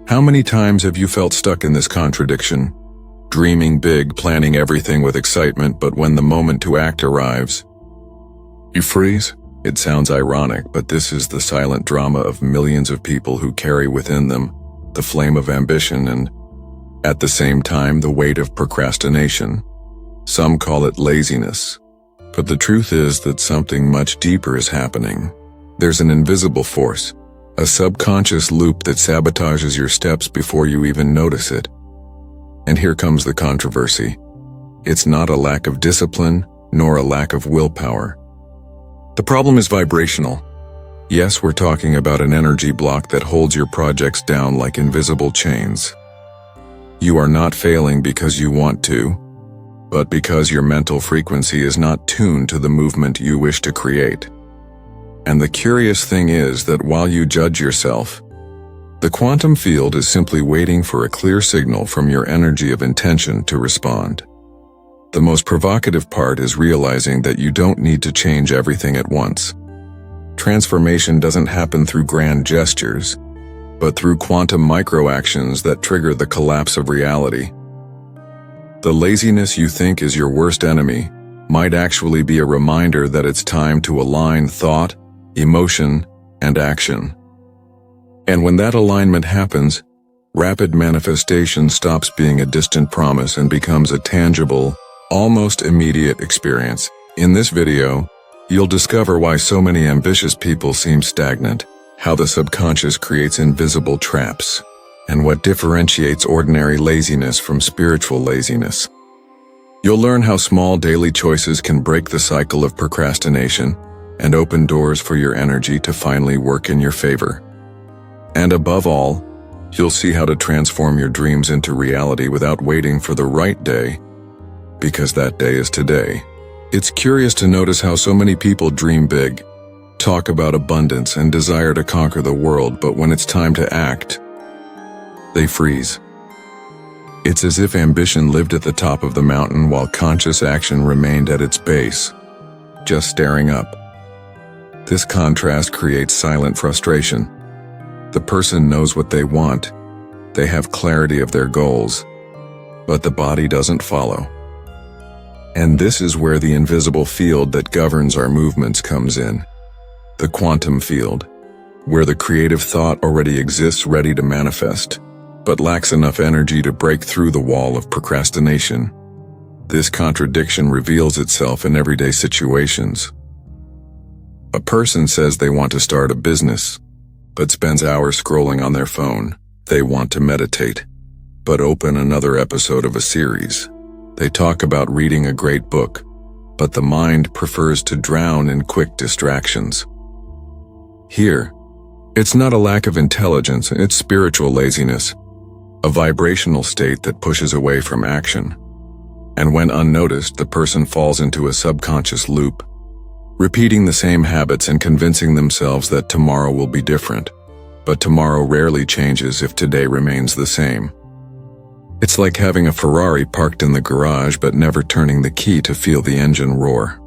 How many times have you felt stuck in this contradiction? Dreaming big, planning everything with excitement, but when the moment to act arrives, you freeze? It sounds ironic, but this is the silent drama of millions of people who carry within them the flame of ambition and, at the same time, the weight of procrastination. Some call it laziness, but the truth is that something much deeper is happening. There's an invisible force, a subconscious loop that sabotages your steps before you even notice it. And here comes the controversy. It's not a lack of discipline, nor a lack of willpower. The problem is vibrational. Yes, we're talking about an energy block that holds your projects down like invisible chains. You are not failing because you want to, but because your mental frequency is not tuned to the movement you wish to create. And the curious thing is that while you judge yourself, the quantum field is simply waiting for a clear signal from your energy of intention to respond. The most provocative part is realizing that you don't need to change everything at once. Transformation doesn't happen through grand gestures, but through quantum micro-actions that trigger the collapse of reality. The laziness you think is your worst enemy might actually be a reminder that it's time to align thought, emotion, and action. And when that alignment happens, rapid manifestation stops being a distant promise and becomes a tangible, almost immediate experience. In this video, you'll discover why so many ambitious people seem stagnant, how the subconscious creates invisible traps, and what differentiates ordinary laziness from spiritual laziness. You'll learn how small daily choices can break the cycle of procrastination and open doors for your energy to finally work in your favor. And above all, you'll see how to transform your dreams into reality without waiting for the right day, because that day is today. It's curious to notice how so many people dream big, talk about abundance and desire to conquer the world, but when it's time to act, they freeze. It's as if ambition lived at the top of the mountain while conscious action remained at its base, just staring up. This contrast creates silent frustration. The person knows what they want, they have clarity of their goals, but the body doesn't follow. And this is where the invisible field that governs our movements comes in. The quantum field, where the creative thought already exists ready to manifest, but lacks enough energy to break through the wall of procrastination. This contradiction reveals itself in everyday situations. A person says they want to start a business, but spends hours scrolling on their phone. They want to meditate, but open another episode of a series. They talk about reading a great book, but the mind prefers to drown in quick distractions. Here, it's not a lack of intelligence, it's spiritual laziness, a vibrational state that pushes away from action. And when unnoticed, the person falls into a subconscious loop, repeating the same habits and convincing themselves that tomorrow will be different. But tomorrow rarely changes if today remains the same. It's like having a Ferrari parked in the garage but never turning the key to feel the engine roar.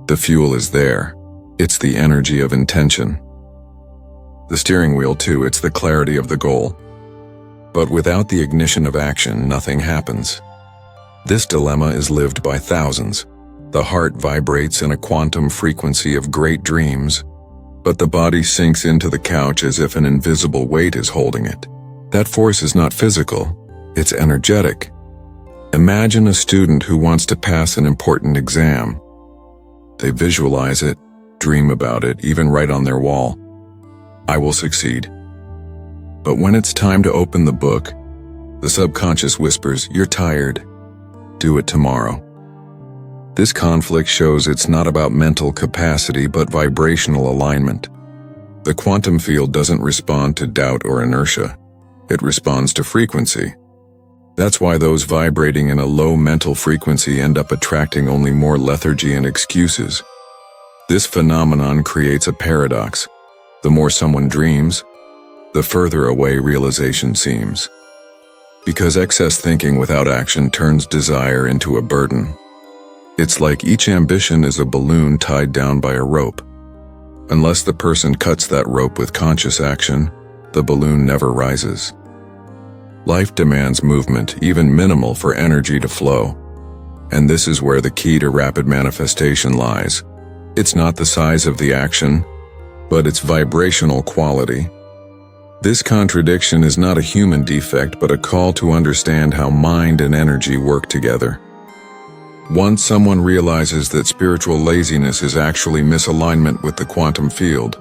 The fuel is there. It's the energy of intention. The steering wheel too, it's the clarity of the goal. But without the ignition of action, nothing happens. This dilemma is lived by thousands. The heart vibrates in a quantum frequency of great dreams, but the body sinks into the couch as if an invisible weight is holding it. That force is not physical. It's energetic. Imagine a student who wants to pass an important exam. They visualize it, dream about it, even write on their wall, "I will succeed." But when it's time to open the book, the subconscious whispers, "You're tired. Do it tomorrow." This conflict shows it's not about mental capacity but vibrational alignment. The quantum field doesn't respond to doubt or inertia. It responds to frequency. That's why those vibrating in a low mental frequency end up attracting only more lethargy and excuses. This phenomenon creates a paradox. The more someone dreams, the further away realization seems. Because excess thinking without action turns desire into a burden. It's like each ambition is a balloon tied down by a rope. Unless the person cuts that rope with conscious action, the balloon never rises. Life demands movement, even minimal, for energy to flow. And this is where the key to rapid manifestation lies. It's not the size of the action, but its vibrational quality. This contradiction is not a human defect, but a call to understand how mind and energy work together. Once someone realizes that spiritual laziness is actually misalignment with the quantum field,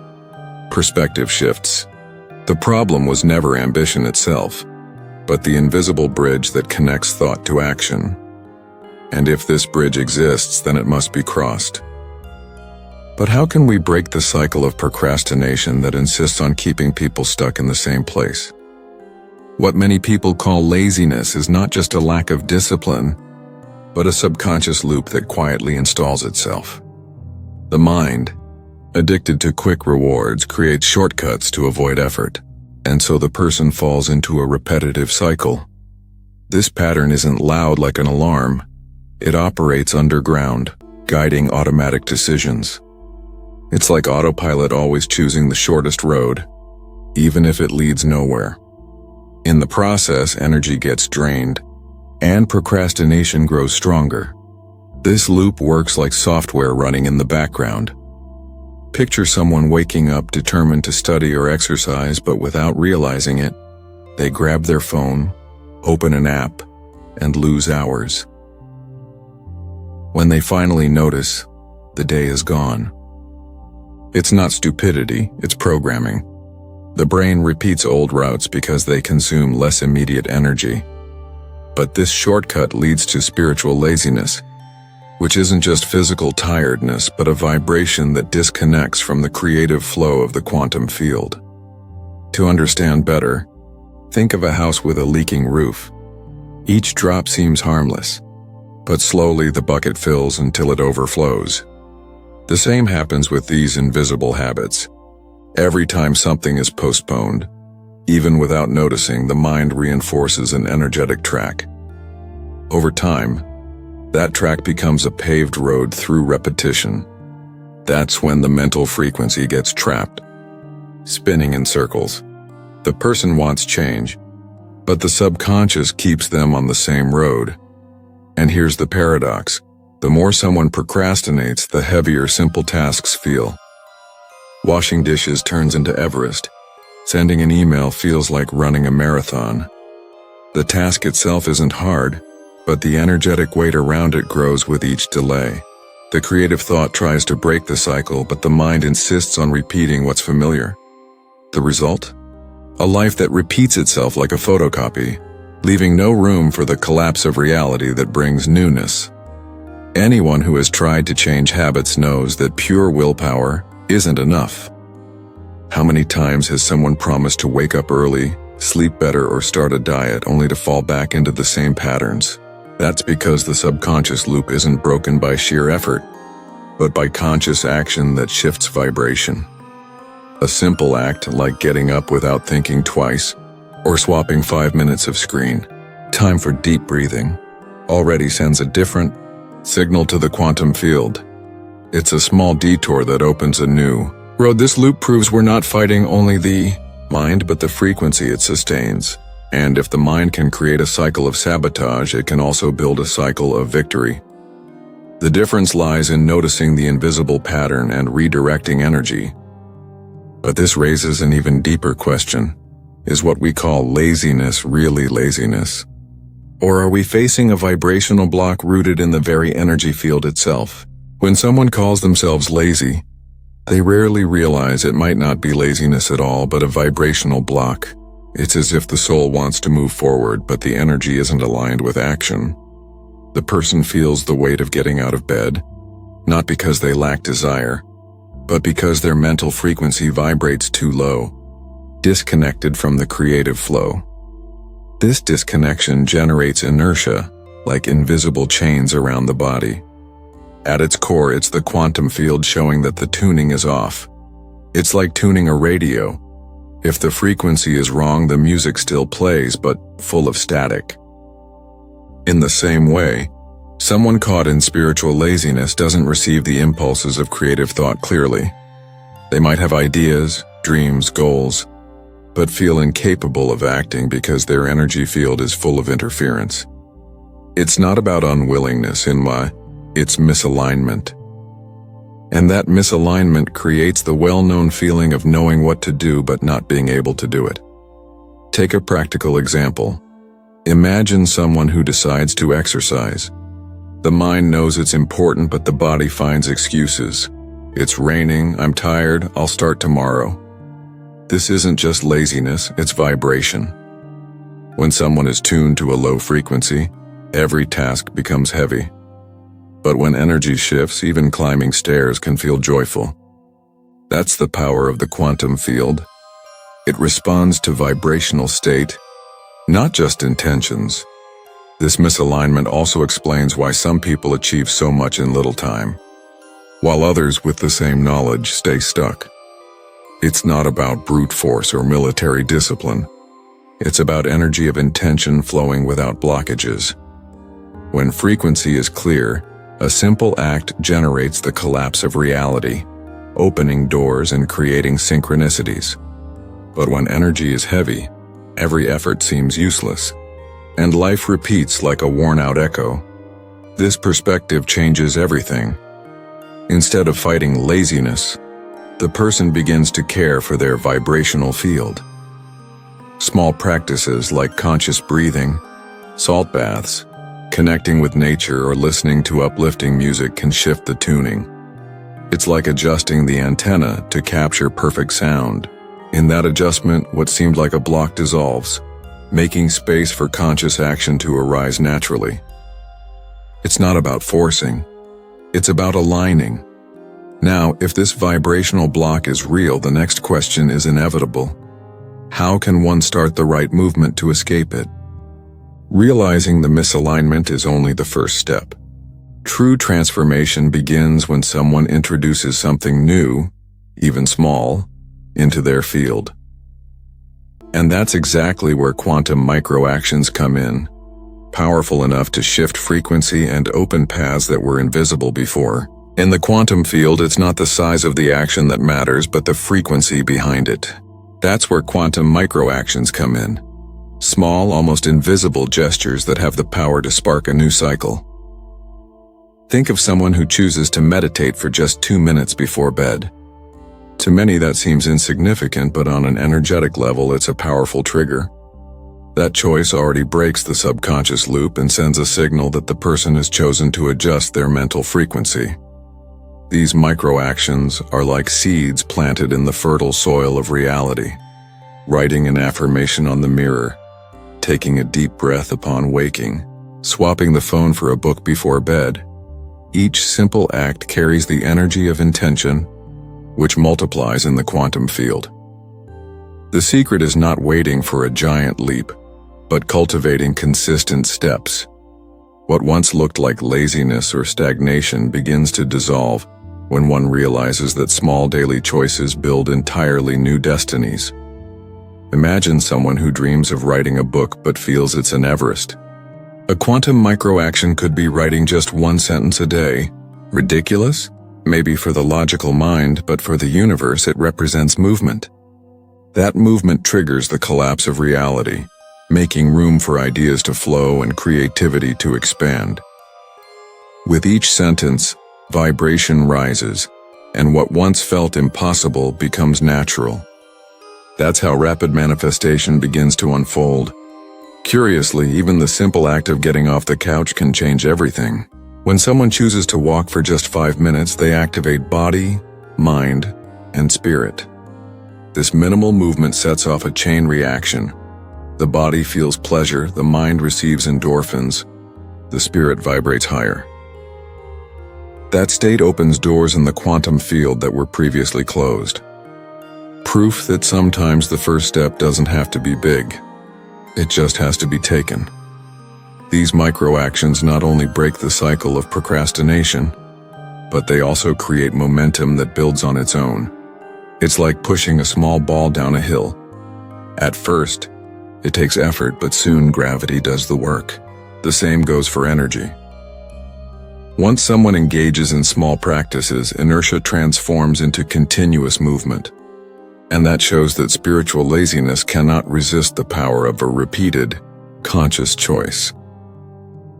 perspective shifts. The problem was never ambition itself, but the invisible bridge that connects thought to action. And if this bridge exists, then it must be crossed. But how can we break the cycle of procrastination that insists on keeping people stuck in the same place? What many people call laziness is not just a lack of discipline, but a subconscious loop that quietly installs itself. The mind, addicted to quick rewards, creates shortcuts to avoid effort, and so the person falls into a repetitive cycle. This pattern isn't loud like an alarm. It operates underground, guiding automatic decisions. It's like autopilot always choosing the shortest road, even if it leads nowhere. In the process, energy gets drained, and procrastination grows stronger. This loop works like software running in the background. Picture someone waking up determined to study or exercise, but without realizing it, they grab their phone, open an app, and lose hours. When they finally notice, the day is gone. It's not stupidity, it's programming. The brain repeats old routes because they consume less immediate energy. But this shortcut leads to spiritual laziness, which isn't just physical tiredness, but a vibration that disconnects from the creative flow of the quantum field. To understand better, think of a house with a leaking roof. Each drop seems harmless, but slowly the bucket fills until it overflows. The same happens with these invisible habits. Every time something is postponed, even without noticing, the mind reinforces an energetic track. Over time, that track becomes a paved road through repetition. That's when the mental frequency gets trapped, spinning in circles. The person wants change, but the subconscious keeps them on the same road. And here's the paradox. The more someone procrastinates, the heavier simple tasks feel. Washing dishes turns into Everest. Sending an email feels like running a marathon. The task itself isn't hard, but the energetic weight around it grows with each delay. The creative thought tries to break the cycle, but the mind insists on repeating what's familiar. The result? A life that repeats itself like a photocopy, leaving no room for the collapse of reality that brings newness. Anyone who has tried to change habits knows that pure willpower isn't enough. How many times has someone promised to wake up early, sleep better, or start a diet only to fall back into the same patterns? That's because the subconscious loop isn't broken by sheer effort, but by conscious action that shifts vibration. A simple act like getting up without thinking twice, or swapping 5 minutes of screen time for deep breathing, already sends a different signal to the quantum field. It's a small detour that opens a new road. This loop proves we're not fighting only the mind, but the frequency it sustains. And if the mind can create a cycle of sabotage, it can also build a cycle of victory. The difference lies in noticing the invisible pattern and redirecting energy. But this raises an even deeper question. Is what we call laziness really laziness? Or are we facing a vibrational block rooted in the very energy field itself? When someone calls themselves lazy, they rarely realize it might not be laziness at all, but a vibrational block. It's as if the soul wants to move forward, but the energy isn't aligned with action. The person feels the weight of getting out of bed, not because they lack desire, but because their mental frequency vibrates too low, disconnected from the creative flow. This disconnection generates inertia, like invisible chains around the body. At its core, it's the quantum field showing that the tuning is off. It's like tuning a radio. If the frequency is wrong, the music still plays, but full of static. In the same way, someone caught in spiritual laziness doesn't receive the impulses of creative thought clearly. They might have ideas, dreams, goals, but feel incapable of acting because their energy field is full of interference. It's not about unwillingness, it's misalignment. And that misalignment creates the well-known feeling of knowing what to do but not being able to do it. Take a practical example. Imagine someone who decides to exercise. The mind knows it's important, but the body finds excuses. It's raining, I'm tired, I'll start tomorrow. This isn't just laziness, it's vibration. When someone is tuned to a low frequency, every task becomes heavy. But when energy shifts, even climbing stairs can feel joyful. That's the power of the quantum field. It responds to vibrational state, not just intentions. This misalignment also explains why some people achieve so much in little time, while others with the same knowledge stay stuck. It's not about brute force or military discipline. It's about energy of intention flowing without blockages. When frequency is clear, a simple act generates the collapse of reality, opening doors and creating synchronicities. But when energy is heavy, every effort seems useless, and life repeats like a worn-out echo. This perspective changes everything. Instead of fighting laziness, the person begins to care for their vibrational field. Small practices like conscious breathing, salt baths, connecting with nature, or listening to uplifting music can shift the tuning. It's like adjusting the antenna to capture perfect sound. In that adjustment, what seemed like a block dissolves, making space for conscious action to arise naturally. It's not about forcing, it's about aligning. Now, if this vibrational block is real, the next question is inevitable. How can one start the right movement to escape it? Realizing the misalignment is only the first step. True transformation begins when someone introduces something new, even small, into their field. And that's exactly where quantum micro-actions come in, powerful enough to shift frequency and open paths that were invisible before. In the quantum field, it's not the size of the action that matters, but the frequency behind it. That's where quantum micro-actions come in. Small, almost invisible gestures that have the power to spark a new cycle. Think of someone who chooses to meditate for just 2 minutes before bed. To many that seems insignificant, but on an energetic level it's a powerful trigger. That choice already breaks the subconscious loop and sends a signal that the person has chosen to adjust their mental frequency. These micro-actions are like seeds planted in the fertile soil of reality. Writing an affirmation on the mirror, taking a deep breath upon waking, swapping the phone for a book before bed. Each simple act carries the energy of intention, which multiplies in the quantum field. The secret is not waiting for a giant leap, but cultivating consistent steps. What once looked like laziness or stagnation begins to dissolve when one realizes that small daily choices build entirely new destinies. Imagine someone who dreams of writing a book but feels it's an Everest. A quantum micro-action could be writing just 1 sentence a day. Ridiculous? Maybe for the logical mind, but for the universe it represents movement. That movement triggers the collapse of reality, making room for ideas to flow and creativity to expand. With each sentence, vibration rises, and what once felt impossible becomes natural. That's how rapid manifestation begins to unfold. Curiously, even the simple act of getting off the couch can change everything. When someone chooses to walk for just 5 minutes, they activate body, mind, and spirit. This minimal movement sets off a chain reaction. The body feels pleasure, the mind receives endorphins, the spirit vibrates higher. That state opens doors in the quantum field that were previously closed. Proof that sometimes the first step doesn't have to be big. It just has to be taken. These micro-actions not only break the cycle of procrastination, but they also create momentum that builds on its own. It's like pushing a small ball down a hill. At first, it takes effort, but soon gravity does the work. The same goes for energy. Once someone engages in small practices, inertia transforms into continuous movement. And that shows that spiritual laziness cannot resist the power of a repeated, conscious choice.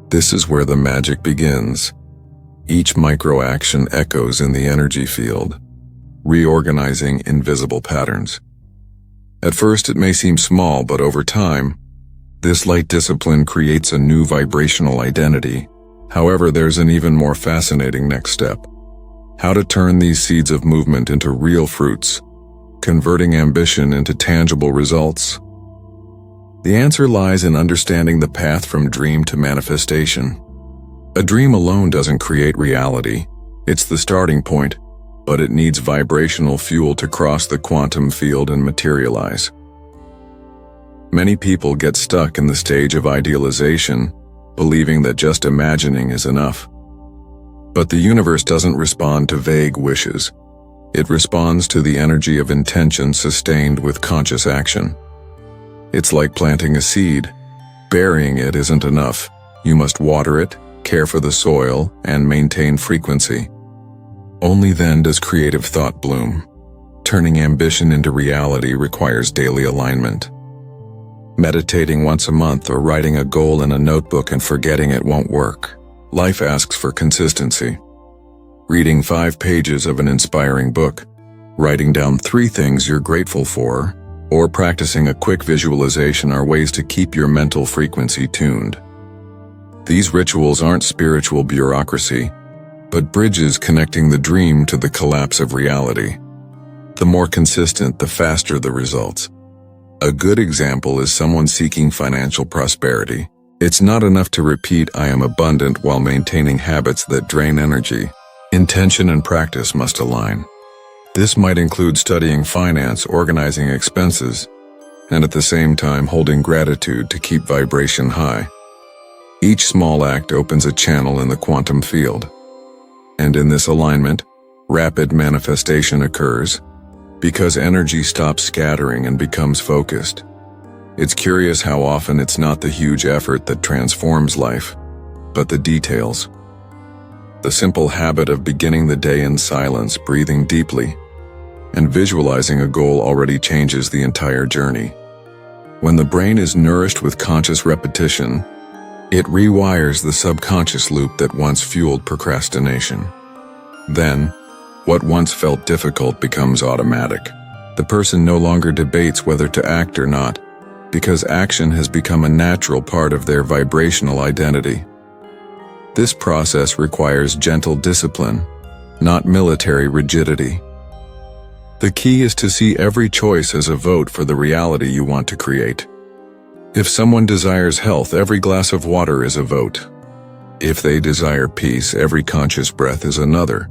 This is where the magic begins. Each micro-action echoes in the energy field, reorganizing invisible patterns. At first it may seem small, but over time, this light discipline creates a new vibrational identity. However, there's an even more fascinating next step. How to turn these seeds of movement into real fruits, converting ambition into tangible results. The answer lies in understanding the path from dream to manifestation. A dream alone doesn't create reality. It's the starting point, but it needs vibrational fuel to cross the quantum field and materialize. Many people get stuck in the stage of idealization, believing that just imagining is enough. But the universe doesn't respond to vague wishes. It responds to the energy of intention sustained with conscious action. It's like planting a seed. Burying it isn't enough. You must water it, care for the soil, and maintain frequency. Only then does creative thought bloom. Turning ambition into reality requires daily alignment. Meditating once a month or writing a goal in a notebook and forgetting it won't work. Life asks for consistency. Reading 5 pages of an inspiring book, writing down 3 things you're grateful for, or practicing a quick visualization are ways to keep your mental frequency tuned. These rituals aren't spiritual bureaucracy, but bridges connecting the dream to the collapse of reality. The more consistent, the faster the results. A good example is someone seeking financial prosperity. It's not enough to repeat "I am abundant" while maintaining habits that drain energy. Intention and practice must align. This might include studying finance, organizing expenses, and at the same time holding gratitude to keep vibration high. Each small act opens a channel in the quantum field. And in this alignment, rapid manifestation occurs, because energy stops scattering and becomes focused. It's curious how often it's not the huge effort that transforms life, but the details. The simple habit of beginning the day in silence, breathing deeply, and visualizing a goal already changes the entire journey. When the brain is nourished with conscious repetition, it rewires the subconscious loop that once fueled procrastination. Then, what once felt difficult becomes automatic. The person no longer debates whether to act or not, because action has become a natural part of their vibrational identity. This process requires gentle discipline, not military rigidity. The key is to see every choice as a vote for the reality you want to create. If someone desires health, every glass of water is a vote. If they desire peace, every conscious breath is another.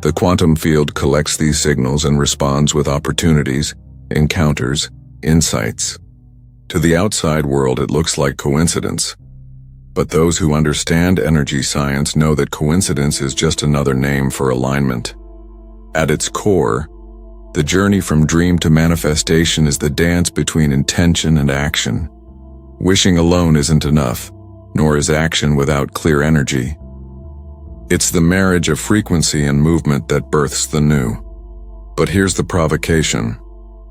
The quantum field collects these signals and responds with opportunities, encounters, insights. To the outside world, it looks like coincidence. But those who understand energy science know that coincidence is just another name for alignment. At its core, the journey from dream to manifestation is the dance between intention and action. Wishing alone isn't enough, nor is action without clear energy. It's the marriage of frequency and movement that births the new. But here's the provocation.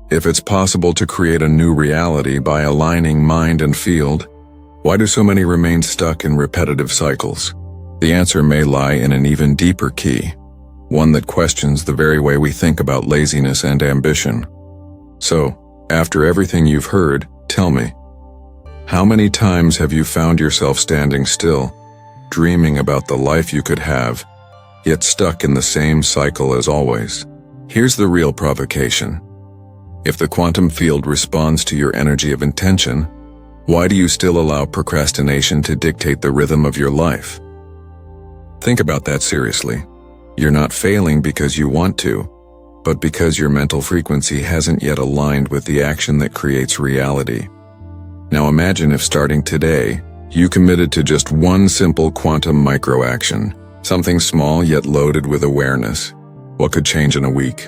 If it's possible to create a new reality by aligning mind and field, why do so many remain stuck in repetitive cycles? The answer may lie in an even deeper key, one that questions the very way we think about laziness and ambition. So, after everything you've heard, tell me, how many times have you found yourself standing still, dreaming about the life you could have, yet stuck in the same cycle as always? Here's the real provocation. If the quantum field responds to your energy of intention, why do you still allow procrastination to dictate the rhythm of your life? Think about that seriously. You're not failing because you want to, but because your mental frequency hasn't yet aligned with the action that creates reality. Now imagine if starting today, you committed to just one simple quantum micro-action, something small yet loaded with awareness. What could change in a week?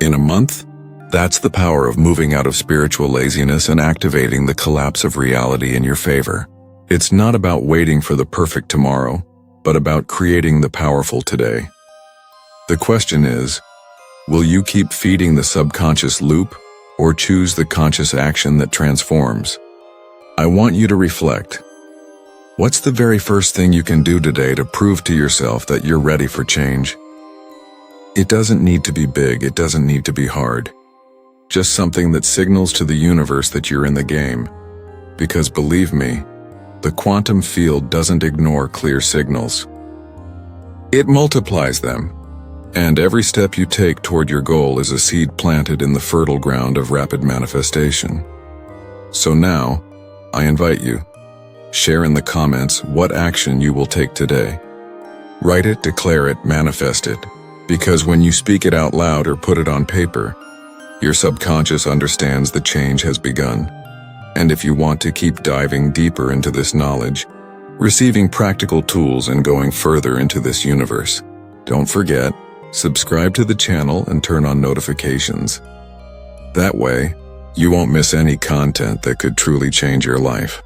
In a month? That's the power of moving out of spiritual laziness and activating the collapse of reality in your favor. It's not about waiting for the perfect tomorrow, but about creating the powerful today. The question is, Will you keep feeding the subconscious loop, or choose the conscious action that transforms? I want you to reflect. What's the very first thing you can do today to prove to yourself that you're ready for change? It doesn't need to be big, it doesn't need to be hard. Just something that signals to the universe that you're in the game. Because believe me, the quantum field doesn't ignore clear signals. It multiplies them. And every step you take toward your goal is a seed planted in the fertile ground of rapid manifestation. So now, I invite you, share in the comments what action you will take today. Write it, declare it, manifest it. Because when you speak it out loud or put it on paper, your subconscious understands the change has begun. And if you want to keep diving deeper into this knowledge, receiving practical tools and going further into this universe, don't forget, subscribe to the channel and turn on notifications. That way, you won't miss any content that could truly change your life.